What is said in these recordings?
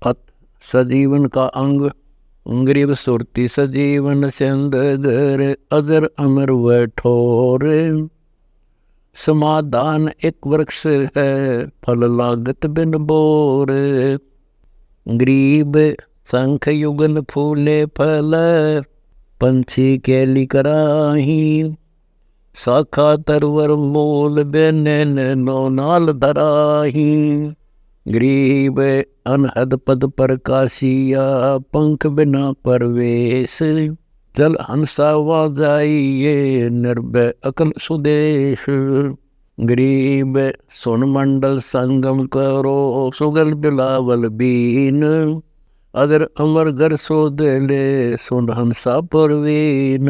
अत सजीवन का अंग गरीब सुरती सजीवन सिंध घर अजर अमर व ठोर। समाधान एक वृक्ष है फल लागत बिन बोर। गरीब शंख युगल फूले फल पंछी केली कराही। शाखा तरवर मूल बेनैन नो नाल धराही। गरीब अनहद पद प्रकाशिया पंख बिना परवेश। जल हंसा जाइए निर्भय अकल सुदेश। गरीब सुन मंडल संगम करो सुगल बिलावल बीन। अगर अमर घर सो दे सुन हंसा परवीन।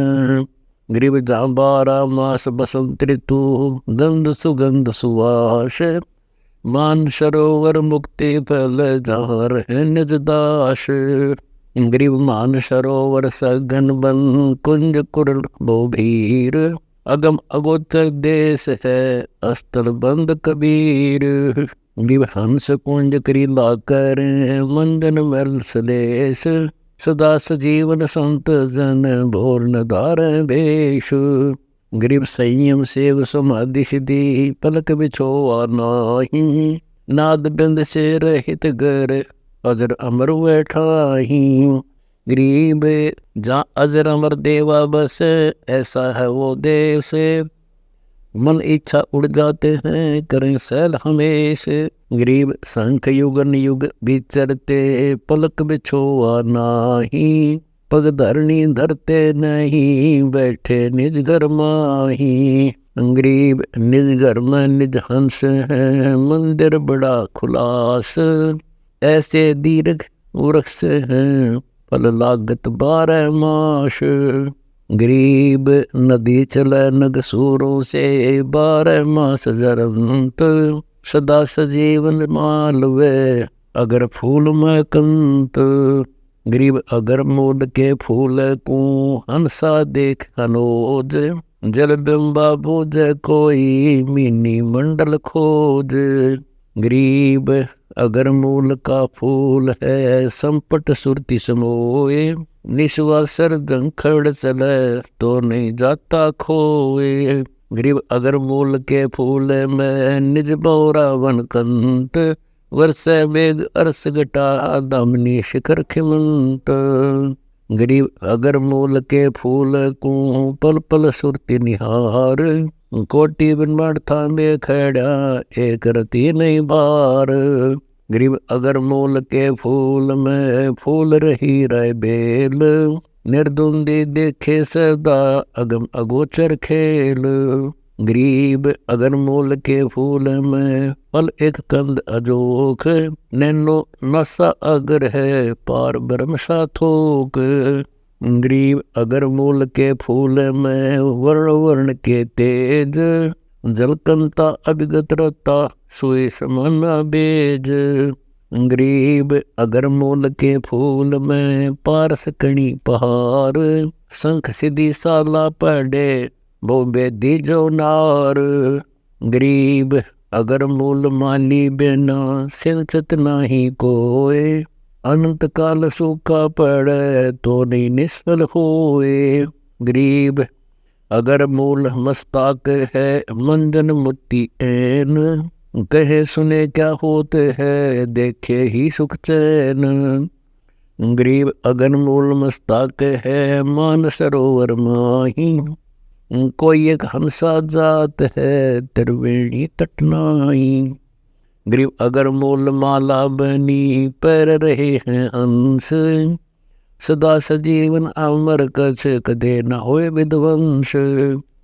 गरीब जहाँ 12 मास बसंत ऋतु गंध सुगंध सुवास। मान सरोवर मुक्ति फल जहाँ रहे निज दास। गरीब मान सरोवर सघन बन कुंज कुरल बो भीर। अगम अगोचर देश है अस्तल बंद कबीर। गरीब हंस कुंज करी लाकर मंदन मल सलेश। सदा सजीवन संत जन भोर न धार भेष। गरीब संयम सेव समाधि सिद्धि पलक बिछोआ नाही। नाद बिंद से रहित घर अजर अमर बैठाही। गरीब जहाँ अजर अमर देवा बस ऐसा है वो देश। मन इच्छा उड़ जाते हैं करें सैल हमेश। गरीब शंख युगन युग विचरते पलक बिछोआ नाही। पग धरनी धरते नहीं बैठे निज घर माही। गरीब निज घर में निज हंस है मंदिर बड़ा खुलास। ऐसे दीर्घ वृक्ष हैं फल लागत 12 मास। गरीब नदी चले नग सूरों से 12 मास जरंत। सदा सजीवन मालवे अगर फूल में कंत। गरीब अगर मूल के फूल को हंसा देख अनोज। जल बिंबा बोझ कोई मीनी मंडल खोज। गरीब अगर मूल का फूल है संपट सुरति समोए। निश्वासर जंखड़ चले तो नहीं जाता खोए। गरीब अगर मूल के फूल में निज बोरा वन कंत। वर्ष मेघ अरस घटा दामनी शिखर खिमंत। गरीब अगर मूल के फूल को पल पल सुरति निहार। कोटि बिन था में खड़ा एक रति नहीं बार। गरीब अगर मूल के फूल में फूल रही रहे बेल। निर्दुंदी देखे सदा अगम अगोचर खेल। गरीब अगर मूल के फूल में फल एक कंद अजोख। नैनो नशा अगर है पार ब्रह्म सा थोक। गरीब अगर मूल के फूल में वर्ण वर्ण के तेज। जलकंता अभिगत रता सोए समान बेज। गरीब अगर मूल के फूल में पारस कणी पहार। शंख सिद्धि साला पढ़े वो बेदी जो नार। गरीब अगर मूल माली बिना सिंचत नाही कोय। अनंत काल सूखा पड़े तो नहीं निष्फल होए। गरीब अगर मूल मस्ताक है मंजन मुक्ति ऐन। कहे सुने क्या होते है देखे ही सुख चैन। गरीब अगर मूल मस्ताक है मान सरोवर माही। कोई एक हंसा जात है त्रिवेणी तटनाई। गरीब अगर मूल माला बनी पैर रहे हैं हंस। सदा सजीवन अमर कछ कदे न होए विध्वंस।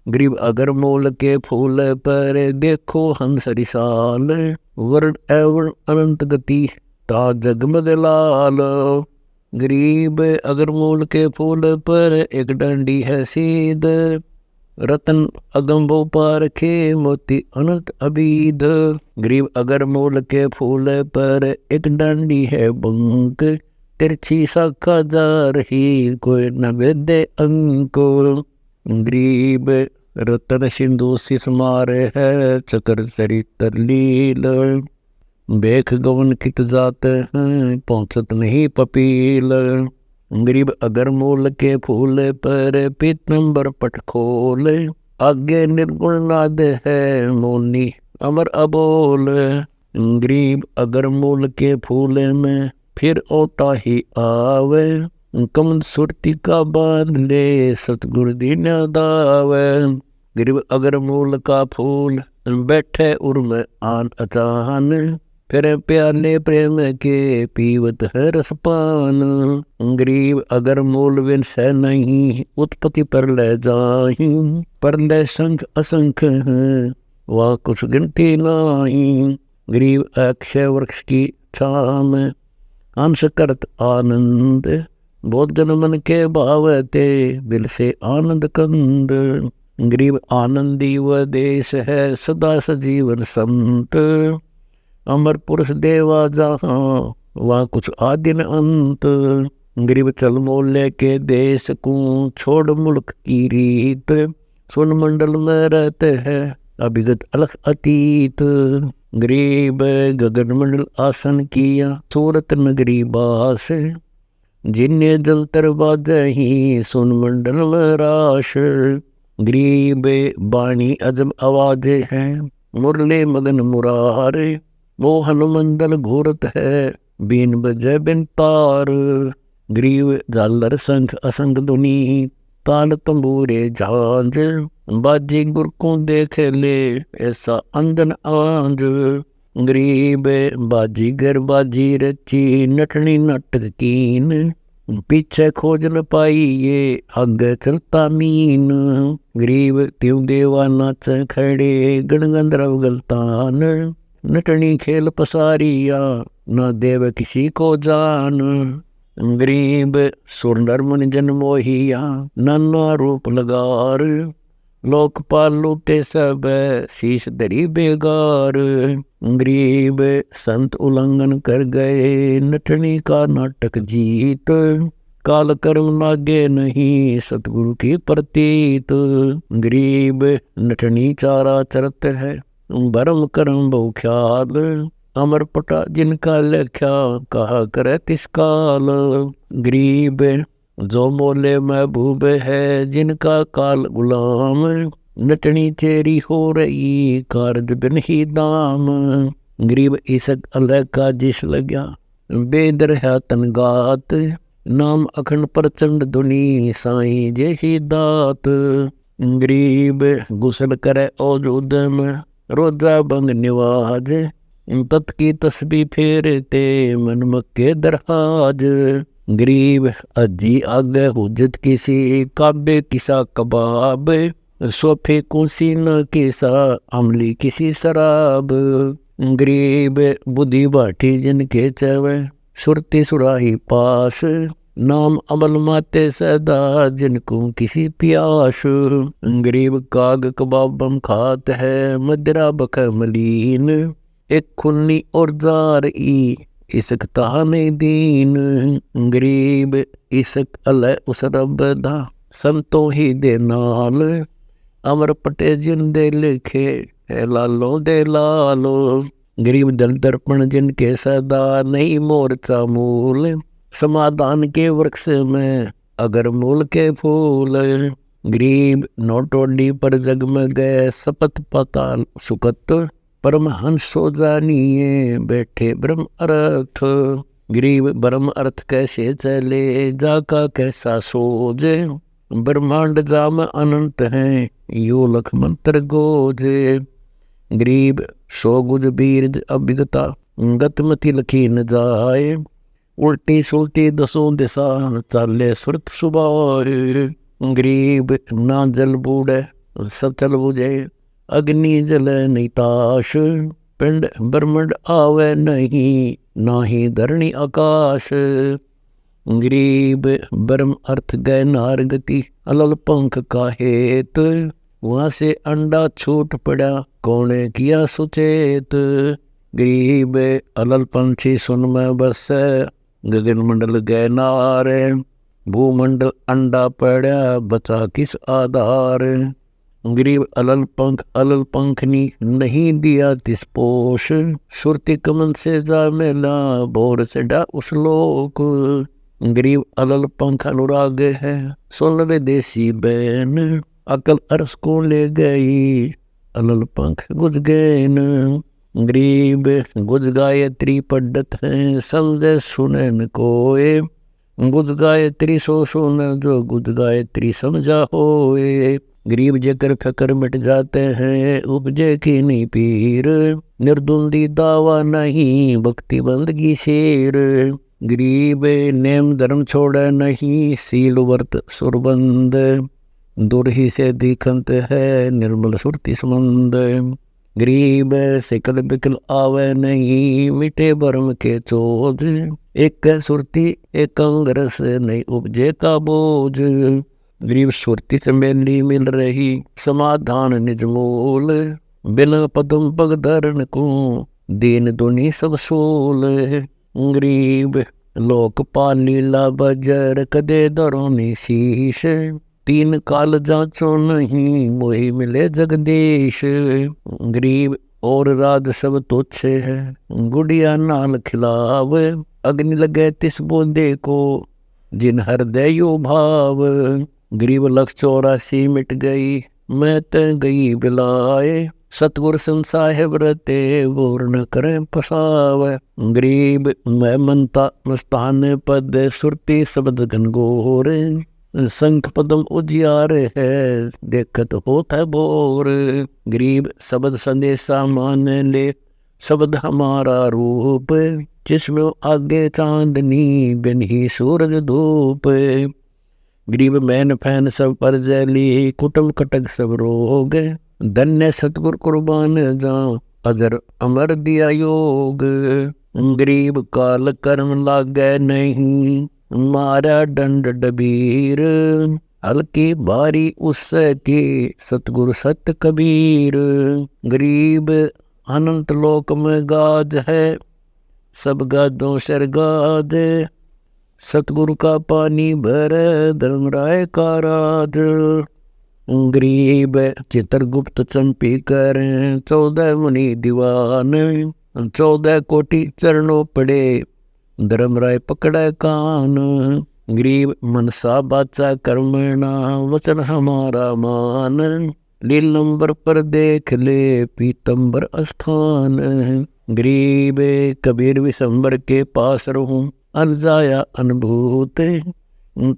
गरीब अगर मूल के फूल पर देखो हंस रिसाल। वर्ण एवं अनंत गति ता जगमग लाल। गरीब अगर मूल के फूल पर एक डंडी है सीध। रतन अगम्बो पारखे मोती अनंत अबीद। गरीब अगर मूल के फूल पर एक डंडी है बंक। तिरछी शाखा जा रही कोई न वेदे अंक। गरीब रतन सिंधु सिस मारे है चकर चरित्र लील। बेख गवन कित जात हैं, पहुँचत नहीं पपील। गरीब अगर मूल के फूल पर पीतम्बर पट खोल। आगे निर्गुण नाद है मोनी अमर अबोल। गरीब अगर मूल के फूल में फिर ओटा ही आवे। कमल सुरती का बांध ले सतगुरु दीन दावे। गरीब अगर मूल का फूल बैठे उर्म आन अचान। फिर प्याले प्रेम के पीवत है रसपान। गरीब अगर मूल विन सह नहीं उत्पत्ति पर ले जाही। पर ले संख असंख है वह कुछ गिनती नहीं। गरीब अक्षय वृक्ष की छाह में अंश करत आनंद। भोजन मन के भावते दिल से आनंद कंद। गरीब आनंदी व देश है सदा सजीवन संत। अमर पुरुष देवा जहाँ वहाँ कुछ आदिन अंत। गरीब चल मोले के देश को छोड़ मुल्क की रीत। सुन मंडल में रहते हैं अभिगत अलख अतीत। गरीब गगन मंडल आसन किया सूरत नगरी बास। जिन्हें जल तर बाजही सुन मंडल में राश। गरीब बाणी अजब आवाज है मुरले मगन मुरारे। मोहन मंडल घूरत है बीन बजय बिन तार। गरीब झालर संख असंग धुनी ताल तंबूरे झांझ। बाजी गुर को देख ले ऐसा अंजन आंज। गरीब बाजी गर बाजी रची नटनी नाटक कीन। पीछे खोज न पाई ये आगे चलता मीन। गरीब त्यों देवा नाच खड़े गण गंधर्व गलतान। नटनी खेल पसारिया न देव किसी को जान। गरीब सुर नर मुनि जन मोहिया नाना रूप लगार। लोकपाल लूटे सब शीश धरी बेगार। गरीब संत उल्लंघन कर गए नटनी का नाटक जीत। काल कर्म लागे नहीं सतगुरु की प्रतीत। गरीब नटनी चारा चरत है भरम करम बहु ख्याल। अमर पटा जिनका लेख्या कहा करे तिस काल। गरीब जो मोले महबूब है जिनका काल गुलाम। नटनी तेरी हो रही कारज बिन ही दाम। गरीब ईसक अलह का जिस लग्या बेदर है तनगात। नाम अखंड प्रचंड धुनी साईं जैसी दात। गरीब गुसल करे औजूद में रोजा बंग निवाज। तत् की तस्बी फेरते मन मक्के दरहाज। गरीब अजी आगे हुज्जत किसी काबे किसा कबाब। सोफे कुसी न किसा अमली किसी शराब। गरीब बुद्धि बाठी जिनके चवे सुरती सुराही पास। नाम अमल माते सदा जिनको किसी प्यास। गरीब काग कबाबम खात है मदरा बख मलीन। एक खुन्नी और जार ई इसक ताने दीन। गरीब इसक अल उस रब दा संतों ही दे नाल। अमर पटे जिन दे लिखे लालो दे लालो। गरीब दल दर्पण जिनके सदा नहीं मोर्चा मूल। समाधान के वृक्ष में अगर मूल के फूल। गरीब नोटोडी पर जगमगे सपत पताल सुकत। परमहंस सो जानिए बैठे ब्रह्म अर्थ। गरीब ब्रह्म अर्थ कैसे चले जाका कैसा सोजे। ब्रह्मांड जाम अनंत हैं यो लख मंत्र गोजे। गरीब सो गुज बीरज अभिगता गतमति लखी न जाए। उल्टी सुल्टी दसों दिशा चाले सुरत सुबाए। गरीब ना जल बूढ़े सचल बुझे अग्नि जल निताश। पिंड ब्रह्मंड आवे नहीं नाही धरणी आकाश। गरीब ब्रह्म अर्थ गए नारगति अलल पंख का हेत। वहाँ से अंडा छूट पड़ा कौने किया सुचेत। गरीब अलल पंछी सुन में बस गगन मंडल गए नार। भूमंडल अंडा पड़ा बचा किस आधार। गरीब अलल पंखनी नहीं दिया तिस पोष, सुरती कमन से जा मेला बोर से डा उस लोक। गरीब अलल पंख अनुराग है सुन वे देसी बैन, अकल अरस को ले गई अलल पंख गुज गए न। गरीब गुज गायत्री पढ़त है समझे सुनन कोय, गुज गायत्री सो सुन जो गुज गायत्री समझा होए। गरीब जेकर फकर मिट जाते हैं उपजे की नहीं पीर, निर्दुंदी दावा नहीं भक्ति बंदगी शेर। गरीब नेम धर्म छोड़े नहीं सील वर्त सुरबंद, दूर ही से दिखंत है निर्मल सुरति समंद। गरीब सिकल बिकल आवे नहीं मिटे भरम के चोज, एक सुरती एक अंगरस नहीं उपजे का बोझ। गरीब सुरती चमेली मिल रही समाधान निज मूल, बिन पदम पग धरन को दीन दुनी सब सोल। गरीब लोक पाल लीला बजर कदे दरोनी शीश, तीन काल जाचो नहीं मोहि मिले जगदीश। गरीब और राज सब तुच्छ है गुड़िया नाल खिलाव, अग्नि लगे तिस बोंदे को जिन हृदय यो भाव। गरीब 184 मिट गई मैं त गई बिलाए, सतगुर संसाहेब रते बोर न करें पसाव। गरीब मैं मनता मस्तान पद सुरती शब्द घनघोर, संख पदम उजियार है देखत होत है बोर। गरीब शब्द संदेशा मान ले शब्द हमारा रूप, जिसमें आगे चांदनी बिन ही सूरज धूप। गरीब मैन फैन सब पर जली कुटुम कटक सब रोग, धन्य सतगुर कुर्बान जा अजर अमर दिया योग। गरीब काल कर्म लागे नहीं मारा दंड डबीर, हल्की भारी उसके सतगुरु सत कबीर। गरीब अनंत लोक में गाज है सब गादों सर गाद, सतगुरु का पानी भर धर्मराय का राज। गरीब चित्रगुप्त चंपी कर 14 मुनि दीवान, 14 कोटि चरणों पड़े धर्मराय पकड़े कान। गरीब मनसा बाचा कर्मणा वचन हमारा मान, लील नंबर पर देख ले पीतंबर स्थान। गरीब कबीर विशंबर के पास रहूं अनजाया अनुभूत,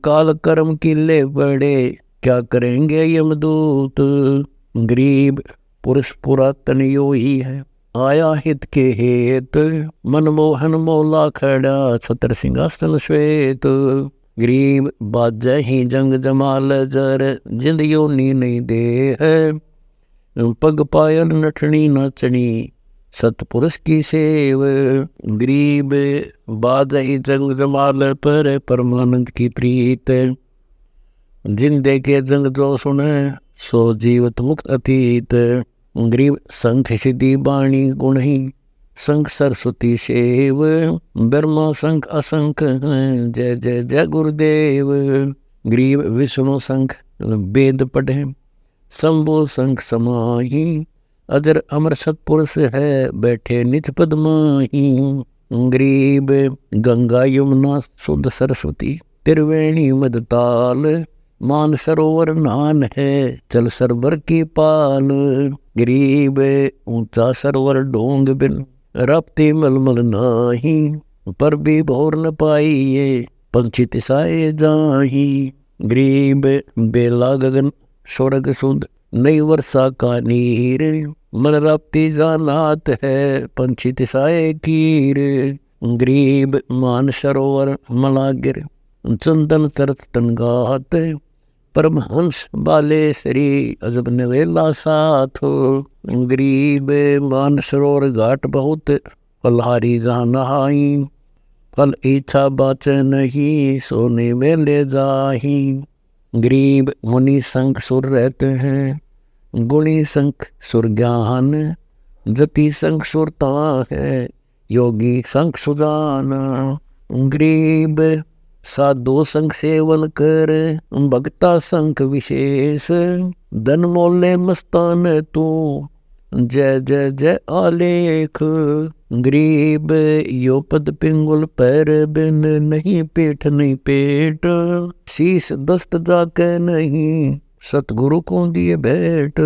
काल कर्म की ले बड़े क्या करेंगे यमदूत। गरीब पुरुष पुरातन यो ही है आया हित के हेत, मनमोहन मौला खड़ा छत्र सिंहासन श्वेत। गरीब बाजे ही जंग जमाल जर जिंद योनी नहीं दे है, पग पायल नठनी नाचनी सतपुरुष की सेव। गरीब बाज ही जंग जमाल पर परमानंद की प्रीत, जिन देखे जंग जो सुने सो जीवत मुक्त अतीत। गरीब संख सिद्धि बाणी गुण ही संख सरस्वती सेव, ब्रह्मा संख असंख जय जय जय गुरुदेव। गरीब विष्णु संख वेद पढ़े शंभु संख समाही, अजर अमर सतपुरुष है बैठे निज पद माही। गरीब गंगा यमुना शुद्ध सरस्वती त्रिवेणी मदताल, मान सरोवर नान है चल सरवर की पाल। गरीब ऊंचा सरोवर डोंग बिन रपते मलमल नाही, पर भी भोर न पाइये पंछी तिसाए जाही। गरीब बेला गगन स्वर्ग सुध नई वर्षा का नीर, मन रपती जानात है पंछी तिसाए कीर। गरीब मान सरोवर मलागिर चंदन सरत तनगात, परमहंस बाले श्री अजब नवेला साथ। गरीब मान सरोवर घाट बहुत फलहारी जहाँ नहाई, फल इच्छा बाचे नहीं सोने में ले जाही। गरीब मुनि संख सुर रहते हैं गुणी संख सुर ज्ञान, जति संख सुरता है योगी संख सुजाना। गरीब साधो संग सेवन कर भगता संग विशेष, धन मोले मस्तान तू जय जय जय आलेख। गरीब यो पद पिंगुल पैर बिन नहीं पेट नहीं पेट, शीश दस्त जाके नहीं सतगुरु को दिए भेंट।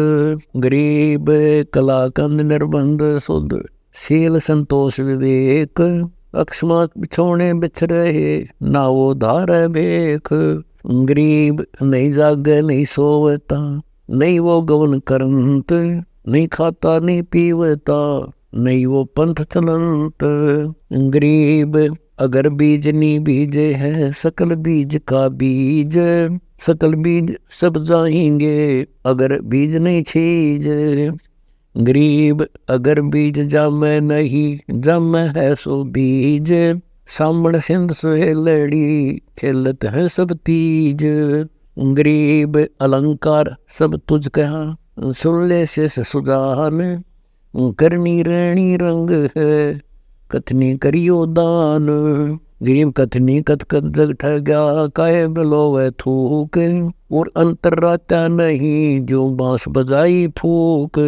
गरीब कला कंद निर्बंध सुध शील संतोष विवेक, अकस्मात बिछोने बिछ रहे ना वो धार भेख। गरीब नहीं जागे नहीं सोवता नहीं वो गवन करंत, नहीं खाता नहीं पीवता नहीं वो पंथ चलंत। गरीब अगर बीज नहीं बीजे है सकल बीज का बीज, सकल बीज सब जाएंगे अगर बीज नहीं छीज। गरीब अगर बीज जामे नहीं जामे है सो बीज, सामण सिंध सुहेलड़ी खेलत है सब तीज। गरीब अलंकार सब तुझ कहा सुन ले से सुजान, करनी रहनी रंग है कथनी करियो दान। गरीब कथनी कथ कथ जग ठगा काहे बिलोवे थूक, और अंतर राता नहीं जो बांस बजाई फूक।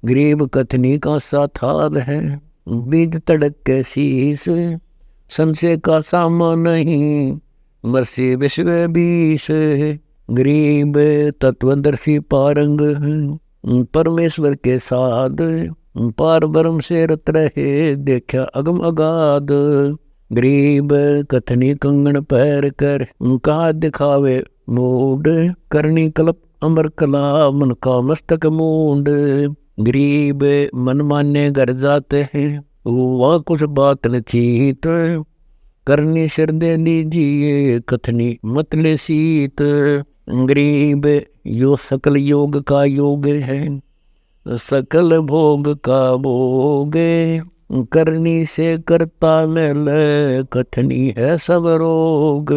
गरीब कथनी का सा थाल है बीज तड़क के शीस, संशय का सामा नहीं मरसी विश्व बीस। गरीब तत्वदर्शी पारंग परमेश्वर के साथ, पार ब्रह्म से रत रहे देखा अगम अगाध। गरीब कथनी कंगन पैर कर कहा दिखावे मूड, करनी कल्प अमर कला मन का मस्तक मूड। गरीब मन माने घर जाते हैं वहाँ कुछ बात न चीत, करनी सिर दे लीजिए कथनी मतले सीत। गरीब यो सकल योग का योग है सकल भोग का भोग, करनी से करता मेल कथनी है सब रोग।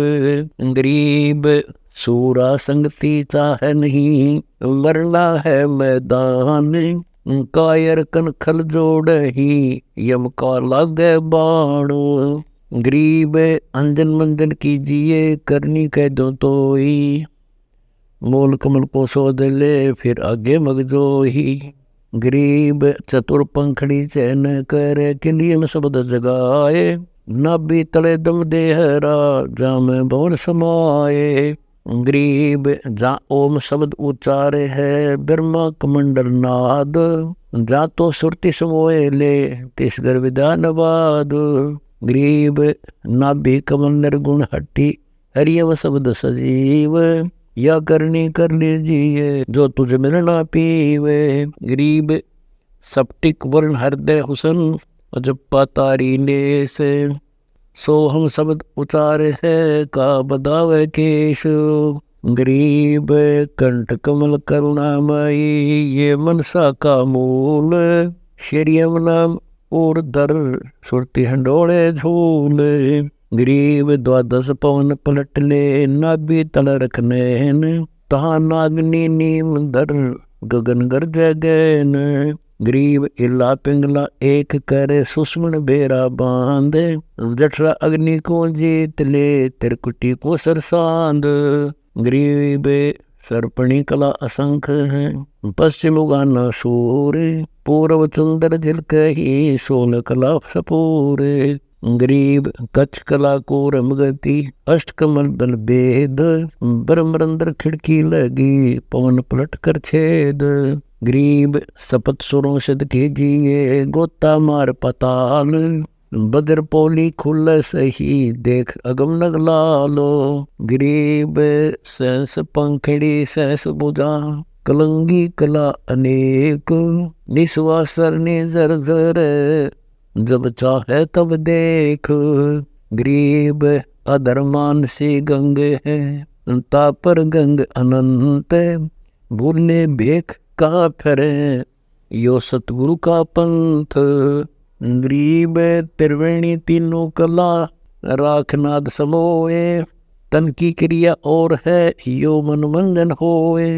गरीब सूरा संगति चाहे नहीं मरना है मैदान, कायर कनखल जोड़ ही यम का लागे बाण। गरीब अंजन मंजन कीजिए करनी कह दो तो ही, मोल कमल को सोध ले फिर आगे मगजो ही। गरीब चतुर पंखड़ी चैन करे किलिए में शब्द जगाए, नाभि तले दम देहरा जाम भवन समाये। गरीब जा ओम शब्द उच्चारे है ब्रह्मा कमंडल नाद, जा तो सुरति समोए ले तिसगर विधानवाद। गरीब नाभि कमल निर्गुण हट्टी हरियम शब्द सजीव, या करनी कर लीजिए जो तुझ मिलना पीवे। गरीब सप्टिक वर्ण हृदय हुसन जब पातारी ने से, सो हम शब्द उचारे है का बदावे केश। गरीब कंठ कमल करुणामयी ये मनसा का मूल, शरीयम नाम और दर सुरती हंडोले झूल। गरीब द्वादश पवन पलट ले नाभि तल रखने, तहा नागनी नीम धर गगन गर्ज गैन। गरीब इला पिंगला एक करे सुस्मन बेरा बांध, जठरा अग्नि को जीत ले तिरकुटी को सरसांद। गरीब सर्पणी कला असंख है पश्चिम उगाना सूर, पूर्व चंद्र झिलक ही सोल कला सपूरे। गरीब कच्छ कला को रमगति अष्ट कमल दल भेद, ब्रह्मरंद्र खिड़की लगी पवन पलट कर छेद। गरीब सपत सुरों सिद्ध कीजिए गोता मार पताल, बदर पोली खुल सही देख अगम नग लालो। गरीब सहस पंखड़ी सहस बुझा कलंगी कला अनेक, निस्वासर ने जर जब चाहे तब देख। गरीब अधर्मान से गंग है तापर गंग अनंत, भूलने भेख कहाँ फिरे यो सतगुरु का पंथ। गरीब त्रिवेणी तीनों कला राखनाद समोए, तन की क्रिया और है यो मन मंगन होए।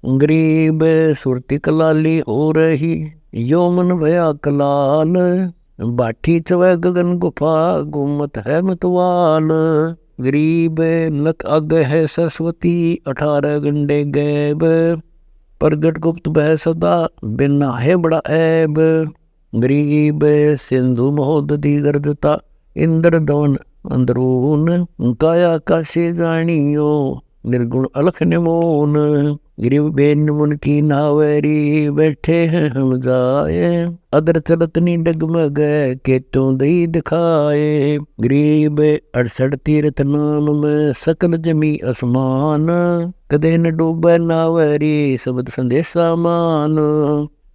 गरीब सुरती कलाली हो रही यो मन भया कलाल, बाठी चवै गगन गुफा गुमत है मतवाल। गरीब लक अग है सरस्वती 18 गंडे गैब, प्रगट गुप्त बह सदा बिना है बड़ा ऐब। गरीब सिंधु महोदधि गर्जता इंद्र दवन अंदरून, काया काशे जानियो निर्गुण अलख निमोन। गिरिव बेन मुन की नावरी बैठे हैं हम जाए, अदर चलत नी डगमग के तो दई दिखाए। गरीब 68 तीर्थ नाम में सकल जमी असमान, कदे न डूबे नावरी शब्द संदेशा मान।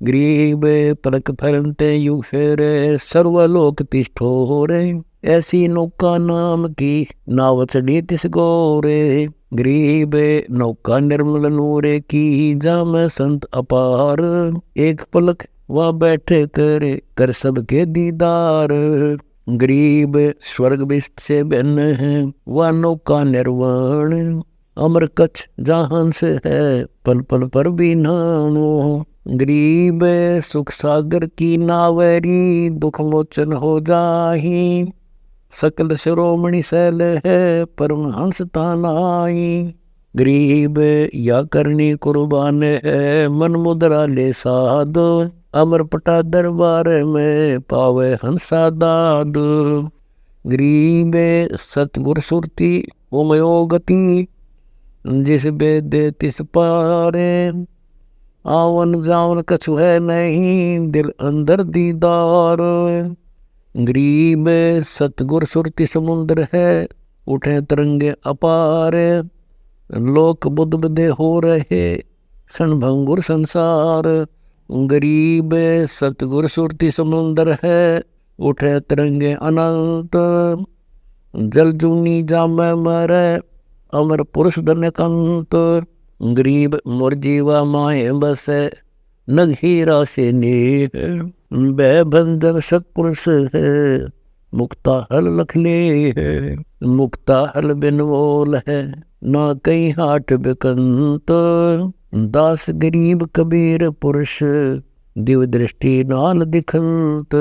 गरीब पलक फरनते युग फेरे सर्वलोक तिष्ठोरे, ऐसी नौका नाम की नाव चढ़ी तिस गोरे। गरीब नौका निर्मल नूरे की जाम संत अपार, एक पलक वह बैठे करे कर सबके दीदार। गरीब स्वर्ग विष्ट से भिन्न है वह नौका निर्वाण, अमर कच्छ जहान से है पल पल पर भी नानो। गरीब सुख सागर की नावरी दुख मोचन हो जाही, सकल शिरोमणि शैल है परमहंस तानाई। गरीब या करनी कुर्बान है मन मुद्रा ले साध, अमर पटा दरबार में पावे हंसा दाद। गरीब सतगुर सुरती उमयोगति, जिस वेद तिस पारे, आवन जावन कछु है नहीं दिल अंदर दीदार। गरीब सतगुर सुरति समुद्र है उठे तरंगे अपार, लोक बुद्ध बुद्धे हो रहे क्षणभंगुर संसार। गरीब सतगुर सुरति समुद्र है उठे तरंगे अनंत, जल जूनी जामे मरे अमर पुरुष धन्य कंत। गरीब मोर जीवा माहे बसे नग हीरा से नेह, वह बंधन सतपुरुष है मुक्ता हल लख ले है। मुक्ता हल बिन बोल है ना कहीं हाट बिकंत, दास गरीब कबीर पुरुष दिव दृष्टि नाल दिखंत।